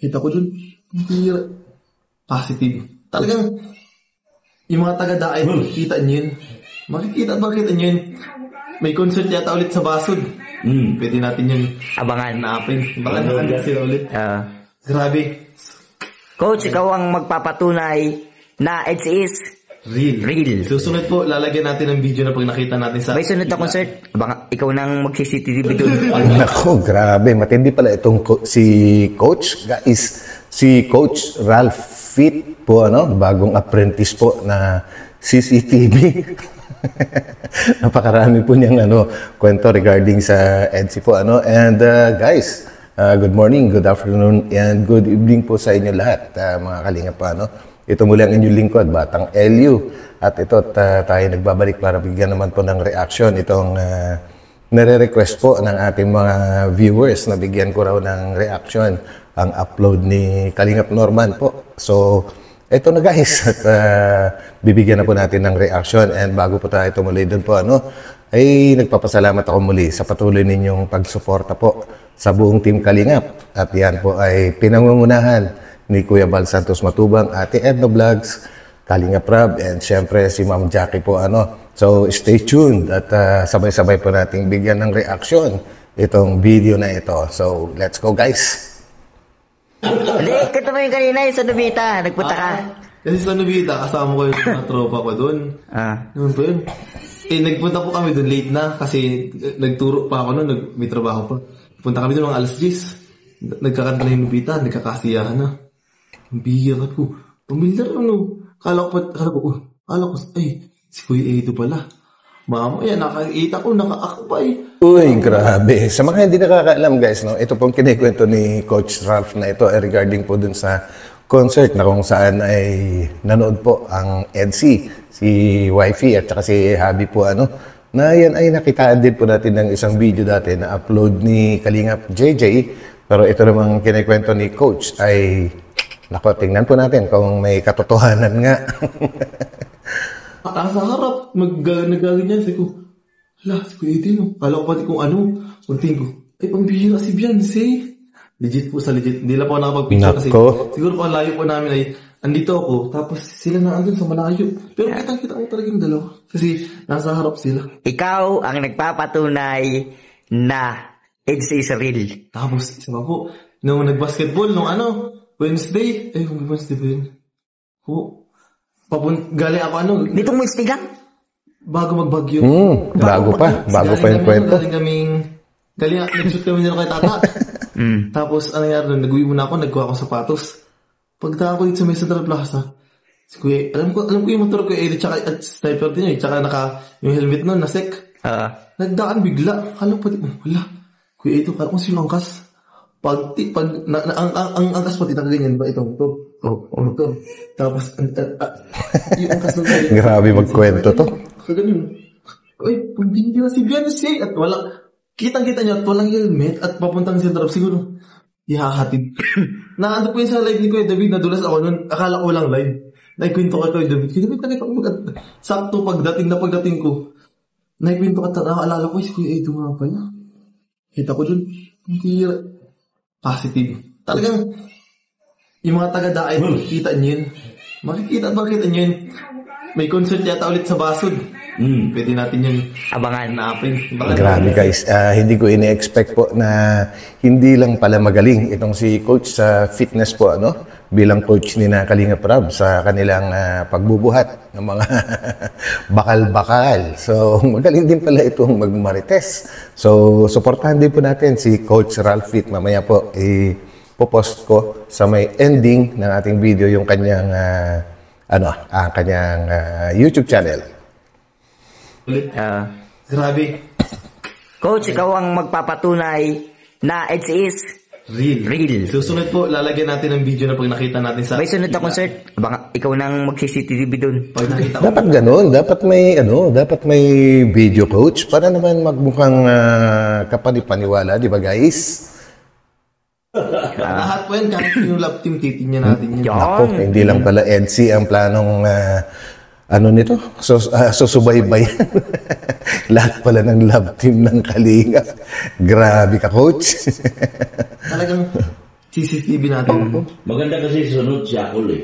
Kita ko dun, hindi positive. Talagang, yung mga taga-daay, makikita nyo yun. Makikita nyo yun. May concert yata ulit sa Basod. Pwede natin yung abangan. Naapin. Baka nakanit sila ulit. Grabe. Coach, ikaw ang magpapatunay na it is real. Susunod po, lalagyan natin ng video na pag nakita natin sa... May sunod na concert. Ikaw nang mag-CCTV doon. Nako, grabe. Matindi pala itong si Coach. Guys, si Coach Ralph Fit po, bagong apprentice po na CCTV. Napakarami po niyang kwento regarding sa EDSI po. And guys, good morning, good afternoon, and good evening po sa inyo lahat, mga kalingap pa. Ito muli ang inyong lingkod, Batang LU. At ito, tayo nagbabalik para bigyan naman po ng reaction itong nare-request po ng ating mga viewers na bigyan ko raw ng reaction ang upload ni Kalingap Norman po. So, ito na guys, at bibigyan na po natin ng reaction. And bago po tayo tumuloy doon po, ay nagpapasalamat ako muli sa patuloy ninyong pagsuporta po sa buong Team Kalingap. At yan po ay pinangungunahan ni Kuya Bal Santos Matubang, Ate Edna Vlogs, Kalingap Rab, and syempre si Ma'am Jackie po. So stay tuned at sabay-sabay po nating bigyan ng reaction itong video na ito. So let's go guys! Hindi, kita mo yung kanina yung sa Nubita, nagpunta ka. Kasi sa Nubita, kasama ko yung mga tropa ko doon. Noon po yun. Nagpunta po kami doon late na kasi nagturo pa ako noon, may trabaho pa. Punta kami doon mga alas 10. Nagkakanta na yung Nubita, nagkakasiyahan na. Ang bihira ko. Pamilyar Kala ko, ay, si Kuya Edo pala. Mamaya, nakakita ko, nakaakbay. Uy, grabe. Sa mga hindi nakakaalam guys, ito pong kinikwento ni Coach Ralph na ito regarding po dun sa concert na kung saan ay nanood po ang EDSI, si Wifey at saka si Habi po, na yan ay nakitaan din po natin ng isang video dati na upload ni Kalingap JJ. Pero ito namang kinikwento ni Coach ay, nako, tingnan po natin kung may katotohanan nga. Sa harap, nagaganyan. Sabi ko, hala, si Kuya Edo, Kala ko pati kung kunting ko, ay, pambihira si Beyonce. Legit po sa legit. Hindi lang po nakapag-picture kasi siguro po layo po namin ay andito ako, tapos sila na andun sa malayo. Pero kitang-kita ko talaga yung dalawa. Kasi nasa harap sila. Ikaw ang nagpapatunay na it's is real. Tapos, isa pa po, nung nag-basketball, Wednesday ba yun? Galing ako Ditong Wednesday lang? Bago magbagyo. Bago pa yung kwento. Nag-shoot kami nila kay Tata. Tapos, nangyari doon, nag-uwi muna ako, nagkuha akong sapatos. Pagtaka ko dito sa may Central Plaza, si Kuya, alam ko yung motor ko, tsaka at sniper din tsaka yung helmet nun, nasek. Nagdaan bigla. Kala ko pati, wala. Kuya Edo, kala ko sino angkas. Ang angkas pati nakaganyan ba ito? Ito. Tapos, yung angkas ng kaya. Grabe magkwento to. Kaganon. Uy, pambindi na si Beyonce. At kitang-kita niya at walang helmet at papuntang Central siguro. Ihahatid. Naano po yun sa live ni Kuya David, nadulas ako nun. Akala ko walang live. Naikwento ka Kuya David. Kuya David, nakita ko sakto pagdating ko. Naikwento ka, nakaalala ko, si Kuya Edo nga pala. Kita ko dun, hindi positive. Talagang, yung mga taga-daay, makikita nyo yun. Makikita nyo yun. May concert yata ulit sa Basod. Pwede natin yung abangan. Naapin. Grabe guys, hindi ko ini-expect po na hindi lang pala magaling itong si Coach sa fitness po, bilang coach ni na Kalingap Rab sa kanilang pagbubuhat ng mga bakal-bakal. So, magaling din pala itong magmarites. So, suportahan din po natin si Coach Ralph Fit. Mamaya po, ipopost ko sa may ending ng ating video yung kanyang kanyang YouTube channel. Grabe. Coach, ikaw ang magpapatunay na it is real. Susunod po, lalagyan natin ng video na pag nakita natin sa... May sunod na concert. Ikaw nang mag-CCTV doon. Pag nakita ko. Dapat ganun. Dapat may video coach para naman magmukhang kapanipaniwala, di ba guys? Lahat po yan, kahit yung love team, titingnan natin yan. Ako, hindi lang pala EDSI ang planong nito? Susubaybay. Lahat pala ng love team ng Kalingap. Grabe ka, Coach. Talagang CCTV natin. Maganda kasi sunod si Akol eh.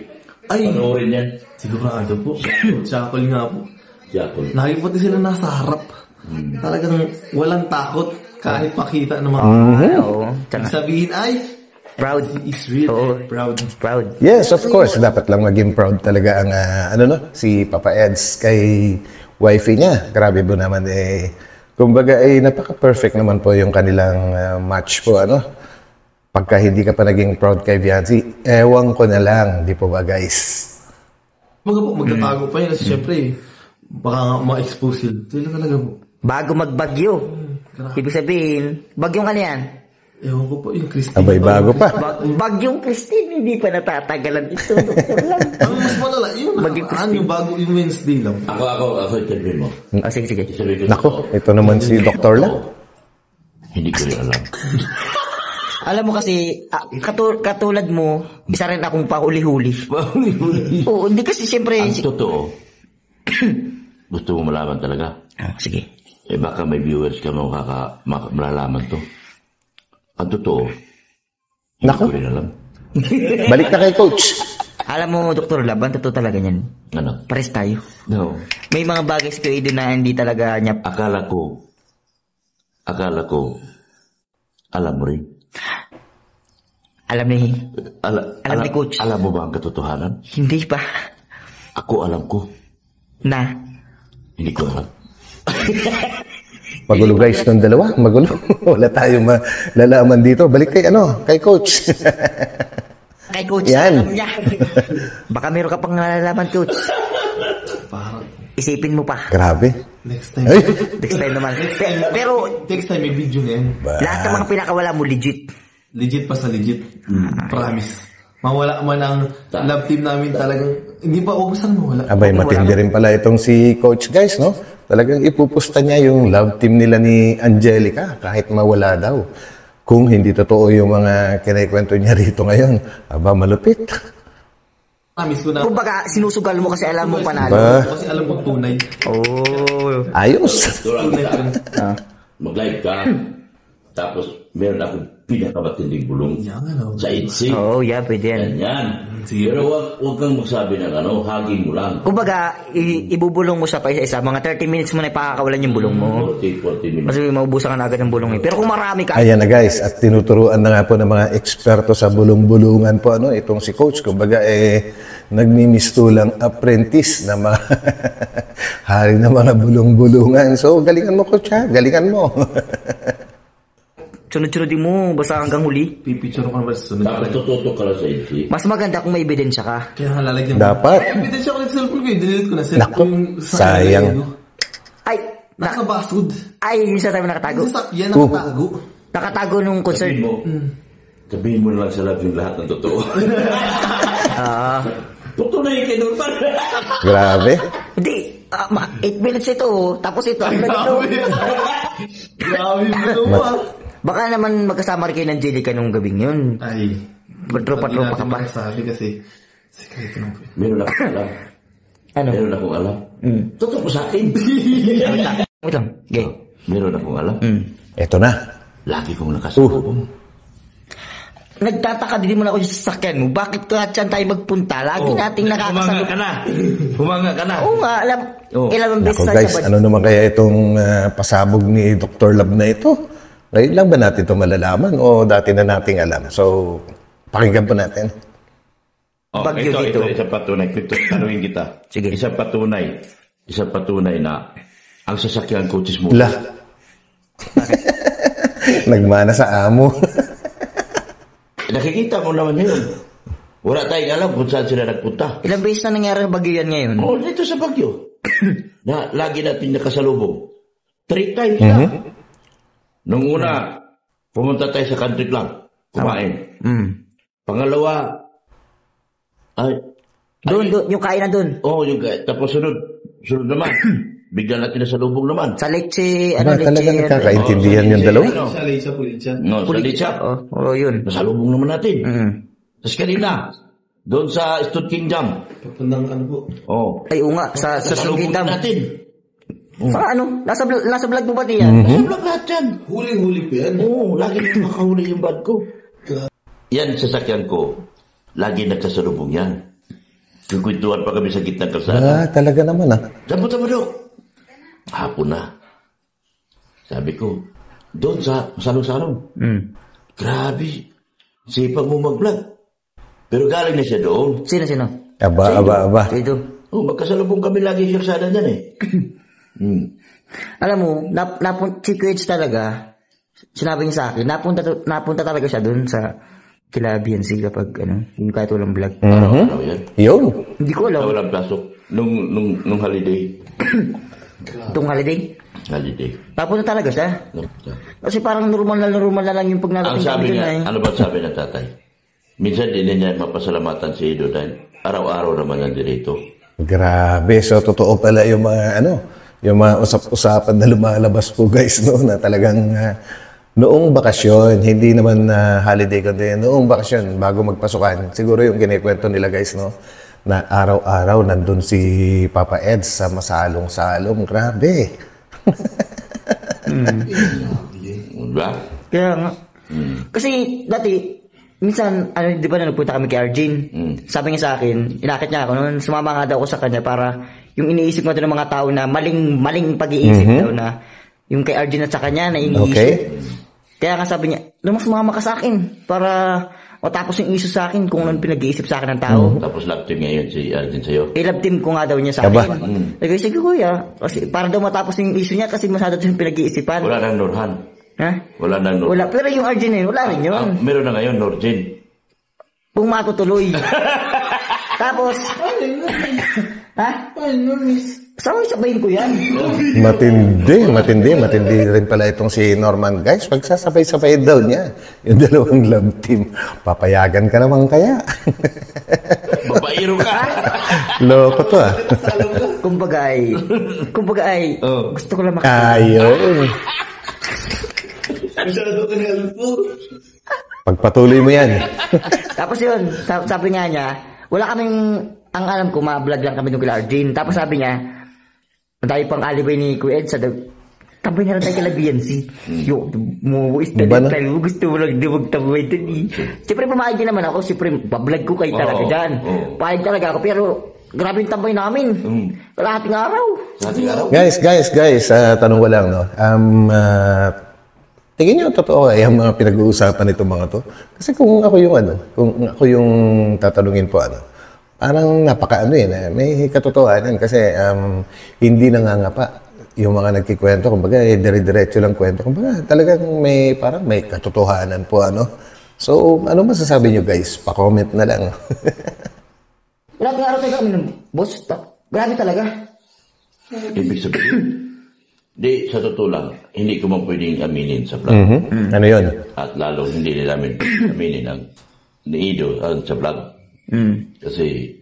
Ay, Panoorin yan. sigurado po. Shackle nga po. Si Akol. Nakipati sila nasa harap. Talagang walang takot kahit makita ng mga Oo. Tsaka, sabihin ay proud. is real. Oo. Proud. Proud. Yes, of course. Dapat lang maging proud talaga ang si Papa Eds kay wifey niya. Grabe po naman kumbaga napaka-perfect naman po yung kanilang match po Pagka hindi ka pa naging proud kay Viancy, ewan ko na lang, di po ba guys? Magtatago pa yun kasi syempre baka nga ma-expose yun. Sila talaga po. Bago magbagyo. Ibig sabihin, bagyong ano yan? Ewan ko po, yung Christine. Abay, bago pa. Bagyong Christine, hindi pa natatagalan ito. Doktor lang. Ang mas malala, yung nakaraan, yung bago, yung Wednesday lang. Ako interview mo. Sige. Sabi ko, Nako, ito naman si Dr. Lang. hindi ko rin alam. Alam mo kasi, katulad mo, isa rin akong pahuli-huli. Oo, hindi kasi siyempre... Ang totoo, gusto mo malaman talaga. Sige. Baka may viewers ka malalaman to. Ang totoo, hindi Nako. ko rin alam. Balik na kay Coach. Alam mo, Dr. Lab, ang totoo talaga yan. Ano? Pares tayo. No. May mga bagay sa kayo na hindi talaga niya... Akala ko, alam mo rin. Alam ni... Alam ni Coach. Alam mo ba ang katotohanan? Hindi pa. Ako alam ko. Na. Hindi ko alam. Magulo guys ng dalawa. Magulo. Wala tayong malalaman dito. Balik kay Coach. Kay Coach, Yan. alam niya. Baka meron ka pang nalalaman, Coach. Parang, Isipin mo pa. Grabe. next time. Ay, Next time naman. Pero, Next time may video na yan. lahat ng mga pinakawala mo, legit. Legit pa sa legit. Promise. Mawala man ang love team namin talagang, hindi pa, huwag saan mawala. abay, matindi rin pala itong si Coach guys, no? Talagang ipupusta niya yung love team nila ni Angelica kahit mawala daw. Kung hindi totoo yung mga kinikwento niya rito ngayon, aba, malupit. Promise ko na. Kumbaga, sinusugal mo kasi alam mo panalo. Ba? Kasi alam mo tunay. Oh. Ayos. Tulad Tunay ka, yun. mag-live ka, tapos meron akong pinakamatinding bulong Yan, ano. sa ITSI. Oo, yeah, pwede yan. Ganyan. Pero huwag kang magsabi ng haging mo lang. Kumbaga, ibubulong mo siya pa isa-isa. Mga 30 minutes mo na ipakakawalan yung bulong mo. 40 minutes. Kasi maubusan ka na agad ng bulong eh. Pero kung marami ka, Ayan na guys, at tinuturuan na nga po ng mga eksperto sa bulong-bulungan po, itong si Coach. Kumbaga, nagmimistulang apprentice na mga hari na mga bulong-bulungan. So, galingan mo, Coach, ha? Galingan mo. sunod-sunod mo, basta hanggang huli. Pipicture ko na ba sa sunod? Tapos tututok ka lang sa ITSI. Mas maganda kung may ebidensya ka. Kaya nga lalagyan ko. Dapat. Ebidensya ko na sa cellphone ko. Dinelete ko na. Naku, sayang. Ay, Nasa basud. yung sa tayo nakatago. Sa sakyan, nakatago. Nakatago nung concert. Sabihin mo na lang sa love yung lahat ng totoo. Totoo na yung kay Norman. Grabe. Hindi, 8 minutes ito. Tapos ito, ang ito. Grabe mo pa. Baka naman magkasama rin kayo ng Angelica nung gabing yun. Ay. Patropa-tropa ka ba? Sabi kasi, sekreto lang po. Meron akong alam. Ano? Meron akong alam. Totoo ko sa akin. Wait lang, gay. Meron akong alam. Eto na. Lagi kong nakasalubong. Nagtataka din mo na ako yung sasakyan mo. Bakit ka dyan tayo magpunta? Lagi nating nakakasalubong. Humanga ka na. Oo nga, ilang beses Ako tayo guys, sa ano naman kaya itong pasabog ni Dr. Lab na ito? Ngayon lang ba natin ito malalaman o dati na nating alam? So, pakinggan po natin. Bagyo dito. Isa patunay. Tanungin kita. Sige. Isa patunay na ang sasakyan coaches mo. La. Nagmana sa amo. Nakikita mo naman yun. Wala tayong alam kung saan sila nagpunta. Ilang beses na nangyari ang bagyo yan ngayon? Oo, dito sa Bagyo. Na lagi natin nakasalubong. 3 times na. Nung una, pumunta tayo sa country club. Kumain. Pangalawa, Doon, yung kainan doon. tapos sunod naman. Bigla natin nasalubong naman. Sa leche, Ba, talaga nagkakaintindihan yung dalawa? Siya, Leisha po, Leisha. No, sa Lichap. Oo, yun. Nasalubong naman natin. Tapos kanina, doon sa Stud Kingdom. Papunang ano po. Ay, oo nga, sa Nasalubong Sungkitam. natin. Sa ano? Nasa vlog mo ba yan? Nasa vlog lahat yan. Huling-huli po yan. Oo, lagi nang makahuli yung bad ko. yan sasakyan ko, lagi nagkasalubong yan. Kikwentuhan pa kami sa gitna ng kalsada. Talaga naman Saan punta mo, Dok? Hapon na. Sabi ko, doon sa salong-salong. Grabe, sipag mo mag-vlog. Pero galing na siya doon. Sino? Aba. Ito. Magkasalubong kami lagi sa kalsada dyan eh. Alam mo, si Kuwait talaga, sinabi niya sa akin, napunta talaga siya doon sa kila BNC kapag yung kahit walang vlog. Araw-araw yan. Yun. Hindi ko alam. Walang pasok. Nung holiday. Itong holiday? Holiday. Napunta talaga siya. Kasi parang normal na lang yung pag Ang narating sabi kami niya, doon ano ba sabi ng tatay? Minsan din niya mapasalamatan si Ido dahil araw-araw naman nandito. Grabe. So, totoo pala yung mga, yung mga usap-usapan na lumalabas po, guys, no? Na talagang noong bakasyon, hindi naman holiday kundi noong bakasyon, bago magpasukan, siguro yung kinikwento nila, guys, no? Na araw-araw nandun si Papa Eds sa masalong-salong. Grabe. Diba? Kaya nga. Kasi dati, minsan, di ba nagpunta kami kay Arjun? Sabi niya sa akin, inakit niya ako noon, sumama nga daw ako sa kanya para yung iniisip mo doon ng mga tao na maling pag-iisip daw na yung kay Arjun at sa kanya na iniisip. Okay. Kaya nga sabi niya, mas sumama ka sa akin para matapos yung issue sa akin kung anong pinag-iisip sa akin ng tao. Tapos love team ngayon si Arjun sa'yo. Love team ko nga daw niya sa akin. Sige, sige kuya. Kasi para daw matapos yung issue niya kasi masyado yung pinag-iisipan. Wala nang Nurhan. Ha? Wala nang Nurhan. Wala. Pero yung Arjun wala rin yun. Meron na ngayon, Nurjin. Kung matutuloy. Tapos, ha? Sabay-sabayin ko yan. Matindi rin pala itong si Norman, guys. Pagsasabay-sabay daw niya yung dalawang love team. Papayagan ka naman kaya? Babairo ka. Loko to Kumbaga ay, gusto ko lang Ayun. Pagpatuloy mo yan. Tapos yun, sabi niya, wala kaming, ang alam ko, ma-vlog lang kami nung kila Arjun. Tapos sabi niya, tayo pang alibay ni Kuya Ed, tambay na lang tayo kila BNC. Muwis na din tayo, gusto mo lang din magtambay doon eh. Siyempre pumayag din naman ako, siyempre bablog ko kayo talaga dyan. Pahig talaga ako, pero grabe yung tambay namin. Kalahating araw. Guys, tanong ko lang, no? Tingin nyo, totoo ay ang mga pinag-uusapan nitong mga to? Kasi kung ako yung tatanungin po, parang may katotohanan kasi hindi nangangapa yung mga nagkikwento. Kumbaga, dire-diretso lang kwento. Kumbaga, talagang may katotohanan po, So, ano masasabi nyo, guys? Pa-comment na lang. Wala pang araw tayo kami ng boss. Grabe talaga. Ibig sabihin, sa totoo lang, hindi ko man pwedeng aminin sa vlog. Ano yun? At lalo, hindi nila namin aminin ni Ido sa vlog. Kasi,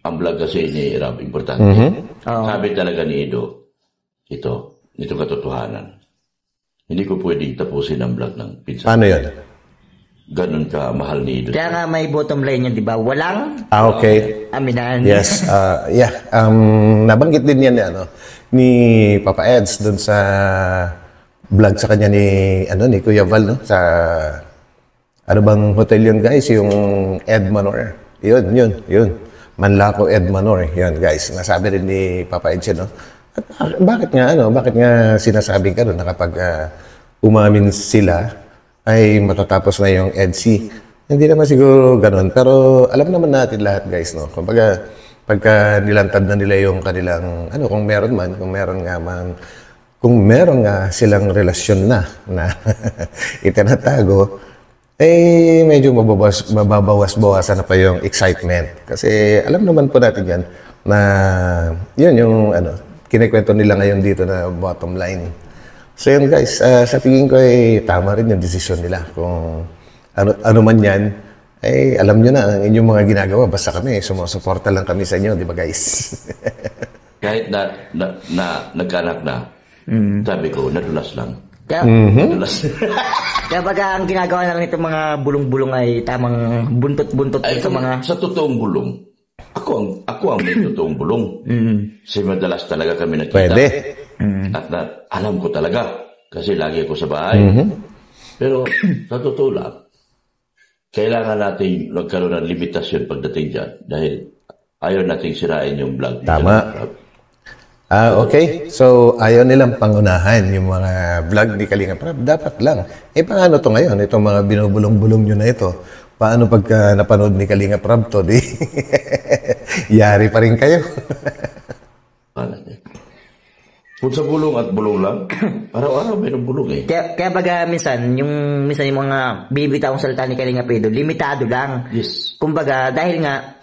ang vlog kasi ni Rab, importante. Sabi talaga ni Ido, ito katotohanan. Hindi ko pwedeng tapusin ang vlog ng pinsan. Paano yun? Ganon ka mahal ni Ido. Kaya nga may bottom line yan, di ba? Walang okay. aminan. Yes. Nabanggit din yan ni Papa Eds doon sa vlog sa kanya ni Kuya Val, no? Sa ano bang hotel yun, guys? Yung Ed Manor. Yun. Manlaco Ed Manor. Yun, guys. Nasabi rin ni Papa Eds yun, no? At bakit nga sinasabi ka doon na kapag umamin sila ay matatapos na yung EDC? Hindi naman siguro ganun. Pero alam naman natin lahat, guys, no? Kumbaga, pagka nilantad na nila yung kanilang, kung meron nga silang relasyon na itinatago, medyo mababawas-bawasan na pa yung excitement. Kasi alam naman po natin yan na yun yung kinikwento nila ngayon dito na bottom line. So yun, guys, sa tingin ko ay tama rin yung desisyon nila. Kung ano man yan, alam nyo na ang inyong mga ginagawa. Basta kami, sumusuporta lang kami sa inyo, di ba, guys? Kahit na nagkanak na, sabi ko, nadulas lang. Nadulas. Kaya baga ang ginagawa na lang itong mga bulong-bulong ay tamang buntot-buntot sa mga... Sa totoong bulong, ako ang may totoong bulong. Kasi madalas talaga kami nakita. Pwede. At alam ko talaga, kasi lagi ako sa bahay. Pero sa totoo lang, kailangan natin magkaroon ng limitasyon pagdating dyan dahil ayaw nating sirain yung vlog. Tama. Okay. So, ayaw nilang pangunahan yung mga vlog ni Kalinga Prab. Dapat lang. Paano to ngayon? Itong mga binubulong-bulong nyo na ito. Paano pagka napanood ni Kalinga Prab to? Di, yari pa rin kayo. Kung sa bulong at bulong lang, araw-araw mayroong bulong eh. Kaya baga minsan yung mga binibitawang salita ni Kalinga Pedro, limitado lang. Yes. Kumbaga, dahil nga,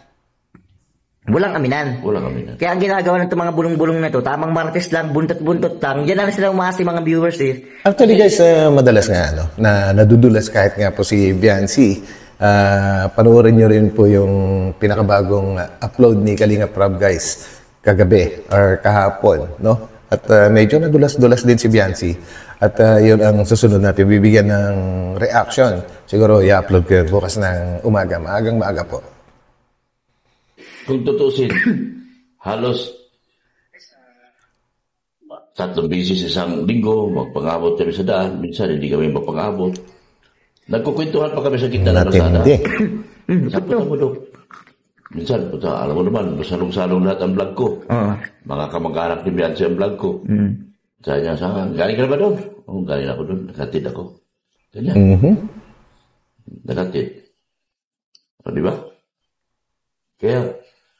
walang aminan. Kaya ang ginagawa ng mga bulong-bulong na to, tamang martes lang, buntot-buntot lang. Diyan na sila umasi mga viewers eh. Actually guys, madalas nga na nadudulas kahit nga po si Biancy. Panoorin nyo rin po yung pinakabagong upload ni Kalinga Prab guys, kagabi or kahapon, no? At medyo nadulas-dulas din si Biancy. At yun ang susunod natin, bibigyan ng reaction. Siguro i-upload ko yun bukas ng umaga, maagang-maaga po. Kung tutusin, halos 3 beses isang linggo, magpangabot kami sa daan. Minsan hindi kami magpangabot. Nagkukwentuhan pa kami sa gitna ng kalsada. Sabi mo daw. Minsan, alam mo naman, salong-salong lahat ang vlog ko. Mga kamag-anak ni Biancy ang vlog ko. Sabi niya sa akin, galing ka na ba doon? Oo, galing ako doon. Nakatid ako. Ganyan. Nakatid. O, di ba? Kaya,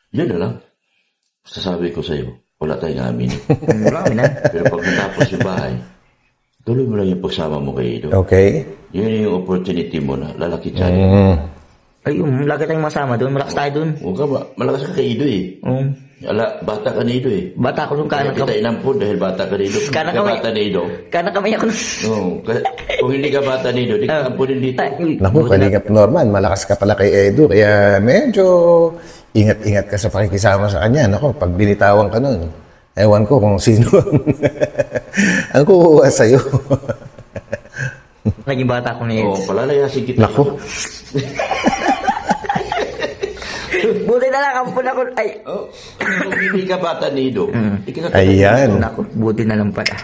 yun na lang. Sasabi ko sa'yo, wala tayong amin. Wala aminan. Pero pag natapos yung bahay, tuloy mo lang yung pagsama mo kay Ido. Okay. Yun yung opportunity mo na lalaki tayo. Ay, lagi tayong masama doon. Malakas tayo doon. Huwag ka ba? Malakas ka kay Ido eh. Bata ka ni Ido eh. Bata ko nung Kaya kita inampun dahil bata ka ni Ido. Kung hindi ka bata ni Ido. Kana kami ako. Kung hindi ka bata ni Ido, di ka ampunin dito. Naku, Kalingap Norman, malakas ka pala kay Edu. Kaya medyo ingat-ingat ka sa pakikisama sa kanya. Naku, pag binitawan ka nun, ewan ko kung sino ang kukuha sa'yo. Naging bata ko ni Eds. Palalayasin kita. Naku. Buti na lang, ampun ako. Ay. Kung hindi ka bata ni Ido, di kita Ayan. Naku, buti na lang pala.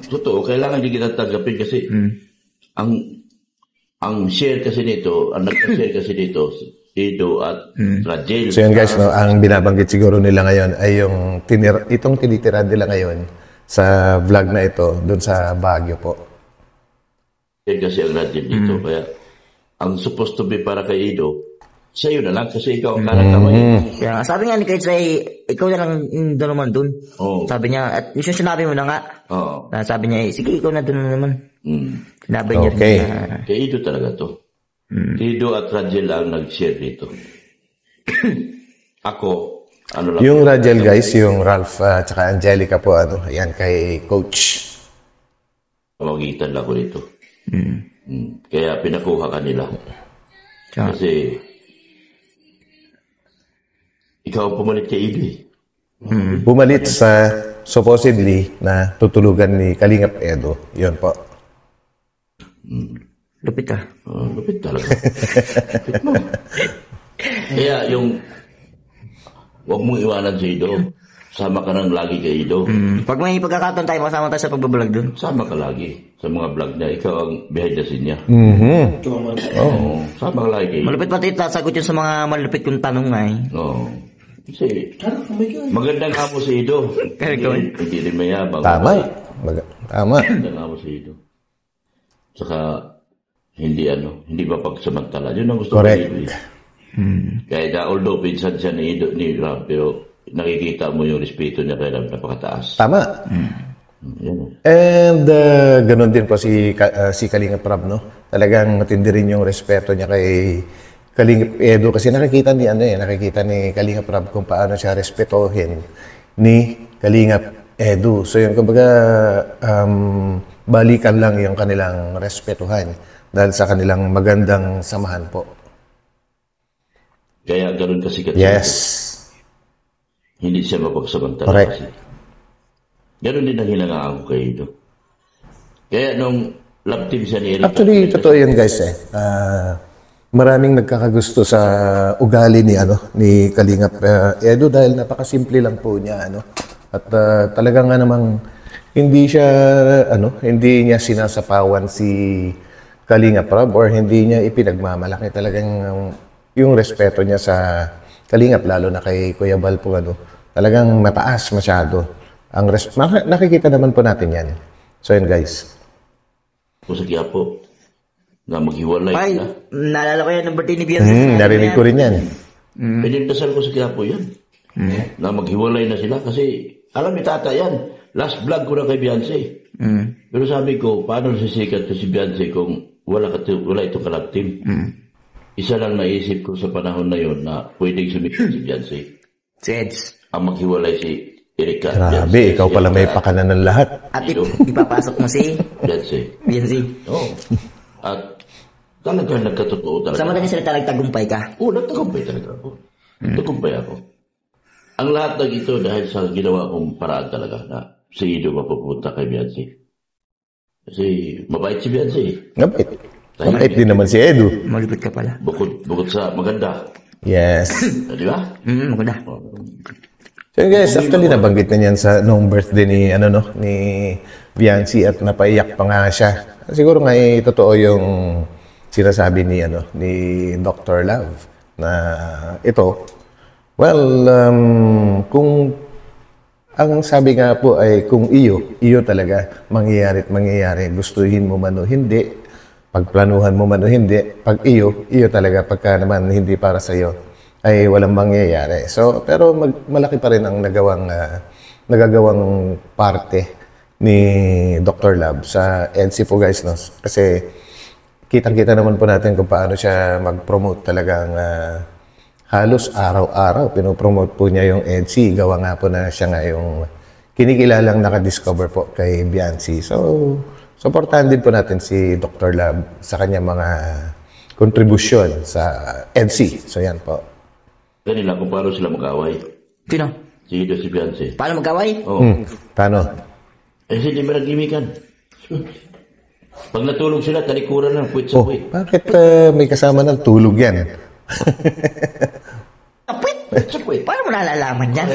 Totoo, kailangan di kita tanggapin kasi ang share kasi nito, ang nag-share kasi dito, Ido at Rajel. So yun guys, no, ang binabanggit siguro nila ngayon ay yung itong tinitira nila ngayon sa vlog na ito doon sa Baguio po. Share kasi ang Rajel dito, kaya ang supposed to be para kay Ido, sa'yo na lang kasi ikaw ang kamay. Kaya sabi nga ni Kates ay ikaw na lang doon naman doon. Sabi niya, at yung sinabi mo na nga. Sabi niya, sige ikaw na doon naman. Sinabi niya okay. rin. Kay Ido talaga to. Ido at Rajel ang nag-share dito. Ako, ano lang. Yung Rajel guys, yung Ralph at saka Angelica po, yan kay Coach. Pamagitan lang ko dito. Kaya pinakuha ka nila. Kasi ikaw ang pumalit kay Ido eh. Pumalit sa supposedly na tutulugan ni Kalingap Edo. Yun po. Lupit ka. Lupit talaga. Lupit mo. Kaya yung huwag mong iwanan si Ido. Sama ka nang lagi kay Ido. Pag may pagkakataon tayo, masama tayo sa pagbablog doon. Sama ka lagi sa mga vlog niya. Ikaw ang behind the scene niya. Sama ka lagi kay Ido. Malupit pati sasagot yun sa mga malupit kong tanong nga eh. Kasi magandang amo si Ido. Hindi rin mayabang. Tama. Tama. Magandang amo si Ido. Saka hindi ba pagsamantala. Yun ang gusto ko ni Ido. Kaya although pinsan siya ni Ido, ni Ram, pero nakikita mo yung respeto niya kaya napakataas. Tama. And ganun din po si Kalinga Prab, no? Talagang matindi rin yung respeto niya kay Kalinga Edo kasi nakikita ni Kalinga Prab kung paano siya respetuhin ni Kalinga Edo. So yun, kumbaga balikan lang yung kanilang respetuhan dahil sa kanilang magandang samahan po. Kaya ganun kasi Yes. Hindi siya mapagsamantala. Correct. Kasi ganun din ang hinangaan ko kay Ido. Kaya nung love team siya ni Eric. Actually, totoo yun guys eh. Maraming nagkakagusto sa ugali ni Kalingap Edo dahil napakasimple lang po niya At talagang nga namang hindi niya sinasapawan si Kalingap Rob or hindi niya ipinagmamalaki talagang yung respeto niya sa Kalingap, lalo na kay Kuya Bal po, talagang mataas masyado. Nakikita naman po natin yan. So yun guys. Kung sa Quiapo, na maghiwalay Ay, na. naalala ko yan ng birthday ni Beyonce. Narinig ko rin yan. Pinintasal ko sa Quiapo yan. Na maghiwalay na sila kasi, alam ni tata yan, last vlog ko na kay Beyonce. Pero sabi ko, paano sisikat si Beyonce kung wala itong collab team? Isa lang naisip ko sa panahon na yon na pwedeng sumikat si Beyonce. Si Eds. Ang maghiwalay si Erika. Grabe, ikaw pala may pakanan ng lahat. At ipapasok mo si Beyonce. Beyonce. Oo. At talagang nagkatotoo talaga. Sa madaling salita, nagtagumpay ka. Oo, nagtagumpay talaga ako. Nagtagumpay ako. Ang lahat ng ito dahil sa ginawa kong paraan talaga na si Ido mapupunta kay Beyonce. Kasi mabait si Beyonce. Mabait. Mabait din naman si Edu. Malupit ka pala. Bukod sa maganda. Yes. Di ba? Maganda. So yun guys, actually nabanggit na niyan sa noong birthday ni Beyonce at napaiyak pa nga siya. Siguro nga totoo yung sinasabi ni Dr. Love na ito. Well, kung ang sabi nga po ay kung iyo talaga mangyayari, gustuhin mo man o hindi, pagplanuhan mo man o hindi, pag iyo talaga, pagka naman hindi para sa iyo ay walang mangyayari. So, pero malaki pa rin ang nagagawang parte ni Dr. Love sa EDSI po guys, no? Kasi kitang-kita naman po natin kung paano siya mag-promote talagang halos araw-araw. Pinopromote po niya yung EDSI. Gawa nga po na siya nga yung kinikilalang nakadiscover po kay Beyonce. So, supportahan din po natin si Dr. Love sa kanyang mga kontribusyon sa EDSI. So, yan po. Kanila kung paano sila mag-away. Sino? Si Ido, si Beyonce. Paano mag-away? Oo. Paano? Hindi ba nag-imikan? Pag natulog sila, talikuran lang, puwit sa puwit. Bakit may kasama ng tulog yan? Apit! Sa puwit. Paano mo nalalaman yan?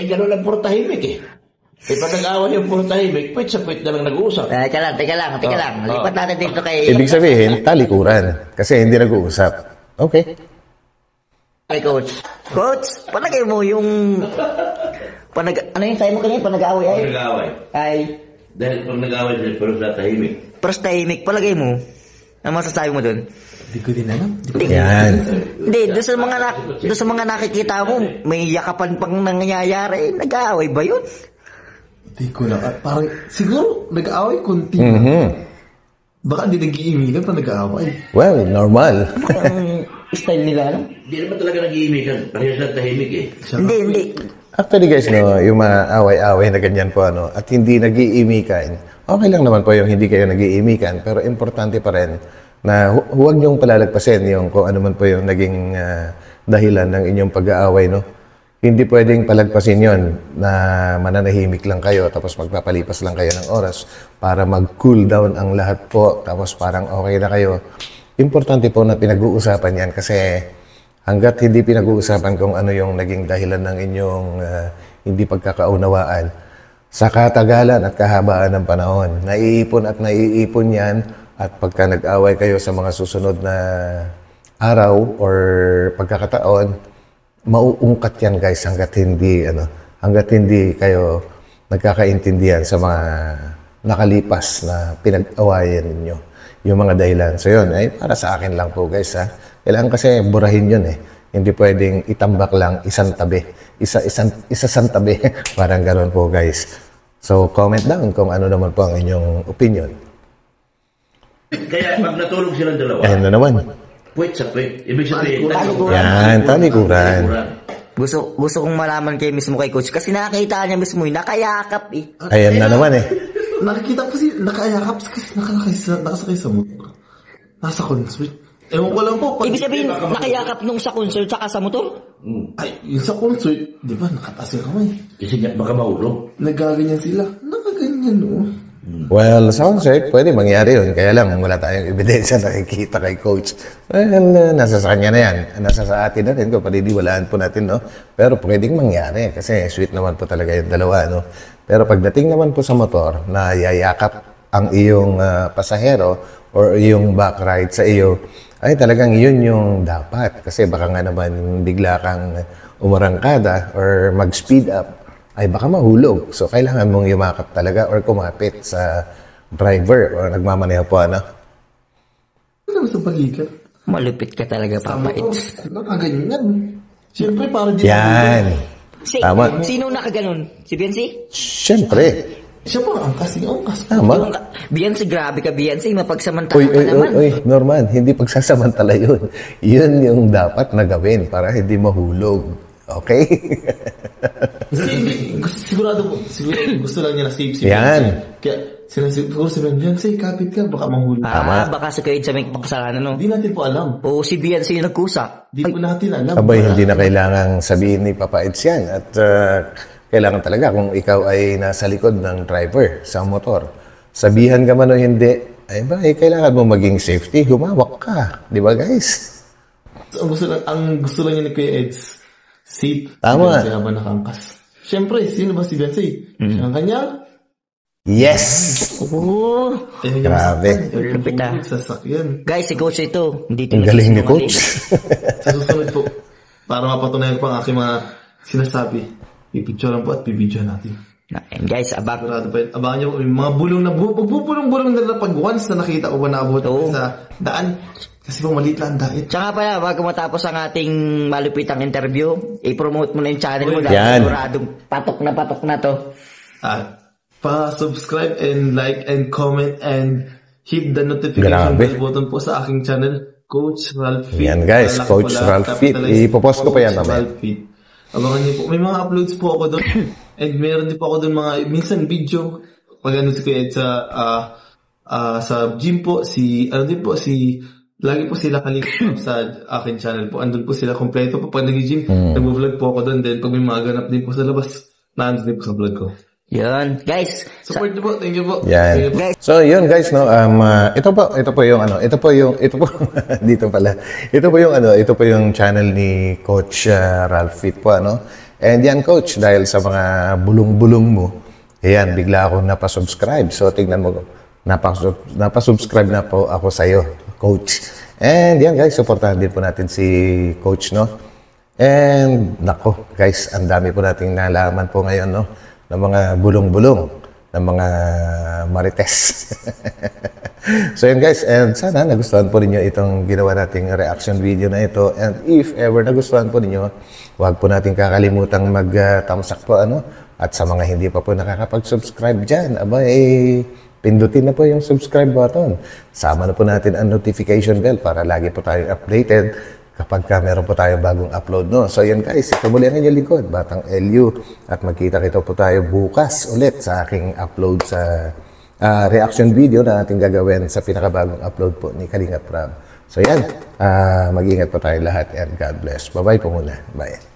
Gano'n lang puro tahimik eh. Pag nag-away yung puro tahimik, puwit sa puwit na lang nag-uusap. Teka lang. Lipat natin dito kay... Ibig sabihin, talikuran. Kasi hindi nag-uusap. Okay. Ay, Coach. Coach, palagay mo yung... ano yung tayo mo kanina? Panag-away ay? Nag-away. Ay. Dahil pag nag-away sila, pero sila tahimik. Pero tahimik, palagay mo. Ano masasabi mo dun? Hindi ko din alam. Yan. Hindi, doon sa mga nakikita mo, may yakapan pang nangyayari. Nag-aaway ba yun? Hindi ko na. Parang, siguro, nag-aaway konti. Baka hindi nag-iimigan pa nag-aaway. Well, normal. Ang style nila, no? Hindi naman talaga nag-iimikan. Parehas lang tahimik eh. Hindi. Actually guys, no, yung mga away-away na ganyan po, at hindi nag-iimikan, okay lang naman po yung hindi kayo nag-iimikan, pero importante pa rin na huwag niyong palalagpasin yung kung ano man po yung naging dahilan ng inyong pag-aaway, no? Hindi pwedeng palagpasin yon na mananahimik lang kayo tapos magpapalipas lang kayo ng oras para mag-cool down ang lahat po tapos parang okay na kayo. Importante po na pinag-uusapan yan kasi hanggat hindi pinag-uusapan kung ano yung naging dahilan ng inyong hindi pagkakaunawaan, sa katagalan at kahabaan ng panahon, naiipon yan at pagka nag-away kayo sa mga susunod na araw or pagkakataon, mauungkat yan guys hanggat hindi kayo nagkakaintindihan sa mga nakalipas na pinag-awayan ninyo yung mga dahilan. So yun, ay para sa akin lang po guys ha. Kailangan kasi burahin yun eh. Hindi pwedeng itambak lang isang tabi. Isang tabi. Parang ganoon po guys. So comment down kung ano naman po ang inyong opinion. Kaya pag natulog silang dalawa, Ayan na naman. puwit sa puwit. Ibig sabihin, Yan, talikuran. Gusto kong malaman kayo mismo kay Coach kasi nakakita niya mismo yung nakayakap eh. Ayan na naman eh. Nakikita ko kasi nakayakap kasi nakasakay sa motor. Nasa concert. Ewan ko lang po. Ibig sabihin, nakayakap nung sa concert saka sa motor? Ay, yung sa concert, di ba, nakataas yung kamay. Kasi nga, baka mahulog. Nagaganyan sila. Nakaganyan, no? Well, sa concert, pwede mangyari yun. Kaya lang, wala tayong ebidensya nakikita kay Coach. Well, nasa sa kanya na yan. Nasa sa atin natin kung paniniwalaan po natin, no? Pero pwedeng mangyari kasi sweet naman po talaga yung dalawa, no? Pero pagdating naman po sa motor na yayakap ang iyong pasahero or yung back ride sa iyo, ay talagang yun yung dapat. Kasi baka nga naman bigla kang umarangkada or mag-speed up, ay baka mahulog. So, kailangan mong yumakap talaga or kumapit sa driver or nagmamaneho po, ano? Ano sa balikat? Malupit ka talaga, Papa Eds. Nakaganyan. Siyempre, para di Yan. Tama. Sino nakaganon? Si Biancy? Siyempre. Siya pa, angkas niya, angkas. Tama. Biancy, grabe ka, Biancy. Mapagsamantala Uy, ka uy, naman. uy, Norman, hindi pagsasamantala yun. Yun yung dapat na gawin para hindi mahulog. Okay? Sigurado po, gusto lang niya na safe si Yan. Beyonce. Kaya, siguro si Beyonce, kapit ka, baka mahulog. Baka sa kayo sa may pakasalanan, no? Hindi natin po alam. O si Biancy yung nagkusa. Hindi po natin alam. Abay, hindi na kailangang sabihin ni Papa Eds yan. At kailangan talaga kung ikaw ay nasa likod ng driver sa motor. Sabihan ka man o hindi, ay ba, kailangan mo maging safety. Humawak ka. Di ba, guys? So, ang gusto lang niya ni Kuya Eds, safe. Tama. Si Beyonce habang nakangkas. Siyempre, sino ba si Beyonce? Siya ang kanya. Yes! Oo. Grabe. Lupit, ah. Sasakyan. Guys, si Coach ito. Hindi Ang galing ni Coach. Sa susunod po, para mapatunayan ko ang aking mga sinasabi, ipicturean po at bibidyohan natin. And guys, Sigurado pa yun. Abangan nyo, may mga bulong na bulong na pag once na nakita ko ba naabot sa daan. Kasi po maliit lang dahil. Tsaka pala, bago matapos ang ating malupitang interview, i-promote mo na yung channel mo. Yan. Dahil siguradong patok na to. Pa-subscribe and like and comment and hit the notification Grabe. bell button po sa aking channel, Coach Ralph Fit. Yan, guys, Lalaki Coach pala, Ralph Fit. capitalize, Ipopost ko pa yan, Coach mamaya. Ralph Fit. Abangan niyo po. May mga uploads po ako doon. And meron din po ako doon mga, minsan video. Pag ano si Kuya Ed sa gym po, lagi po sila kalipap sa akin channel po. Andun po sila kompleto po. Pag nag-gym, nag-vlog po ako doon. Then pag may mga ganap din po sa labas, naandun din po sa vlog ko. Yun. Guys, Support niyo po. Thank you po. Yan. Thank you po. So, yun guys, no, ito po yung dito pala. Ito po yung channel ni Coach Ralph Fit po, ano. And yan, Coach, dahil sa mga bulong-bulong mo, ayan, bigla ako napasubscribe. So, tignan mo, napasubscribe na po ako sa'yo, Coach. And yan, guys, supportahan din po natin si Coach, no. And, nako, guys, ang dami po nating nalaman po ngayon, no, ng mga bulong-bulong, ng mga marites. So yun guys, and sana nagustuhan po ninyo itong ginawa nating reaction video na ito. And if ever nagustuhan po ninyo, huwag po natin kakalimutan mag-thumbs up po, ano? At sa mga hindi pa po nakakapag-subscribe dyan, pindutin na po yung subscribe button. Sama na po natin ang notification bell para lagi po tayo updated kapag meron po tayo bagong upload, no? So, yan guys, ito muli ang inyong likod, Batang LU. At magkita-kita po tayo bukas ulit sa aking upload sa reaction video na ating gagawin sa pinakabagong upload po ni Kalingap Prab. So, yan. Mag-ingat po tayo lahat and God bless. Bye-bye po muna. Bye.